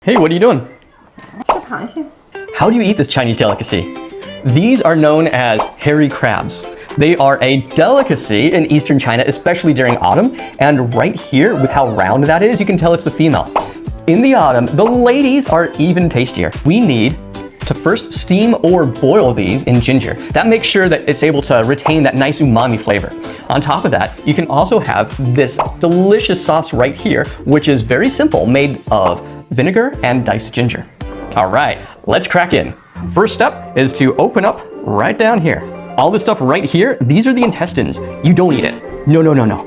Hey, what are you doing? 吃螃蟹。 How do you eat this Chinese delicacy? These are known as hairy crabs. They are a delicacy in Eastern China, especially during autumn. And right here, with how round that is, you can tell it's the female. In the autumn, the ladies are even tastier. We need to first steam or boil these in ginger. That makes sure that it's able to retain that nice umami flavor. On top of that, you can also have this delicious sauce right here, which is very simple, made of vinegar and diced ginger. All right, let's crack in. First step is to open up right down here. All this stuff right here, these are the intestines. You don't eat it. No, no, no, no.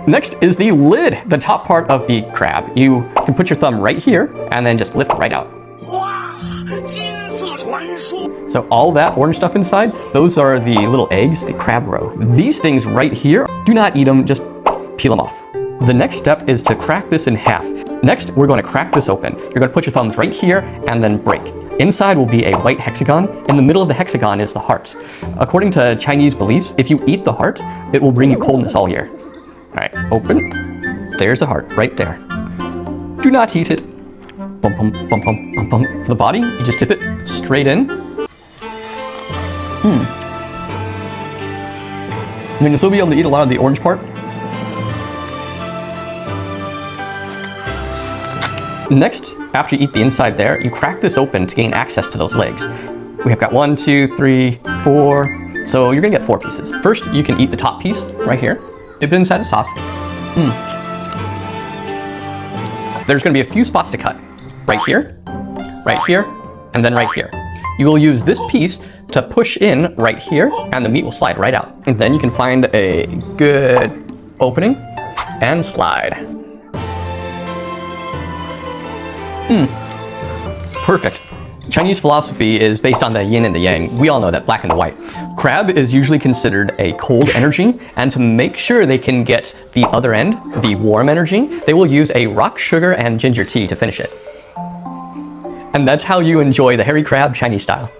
Next is the lid, the top part of the crab. You can put your thumb right here and then just lift right out. So all that orange stuff inside, those are the little eggs, the crab roe. These things right here, do not eat them, just peel them off. The next step is to crack this in half. Next, we're going to crack this open. You're going to put your thumbs right here and then break. Inside will be a white hexagon. In the middle of the hexagon is the heart. According to Chinese beliefs, if you eat the heart, it will bring you coldness all year. All right, open. There's the heart right there. Do not eat it. Bum, bum, bum, bum, bum, bum. The body, you just dip it straight in. And then you'll still be able to eat a lot of the orange part. Next, after you eat the inside there, you crack this open to gain access to those legs. We have got 1, 2, 3, 4. So you're gonna get 4 pieces. First, you can eat the top piece right here. Dip it inside the sauce. There's gonna be a few spots to cut. Right here, and then right here. You will use this piece to push in right here, and the meat will slide right out. And then you can find a good opening and slide. Perfect. Chinese philosophy is based on the yin and the yang. We all know that, black and the white. Crab is usually considered a cold energy, and to make sure they can get the other end, the warm energy, they will use a rock sugar and ginger tea to finish it. And that's how you enjoy the hairy crab Chinese style.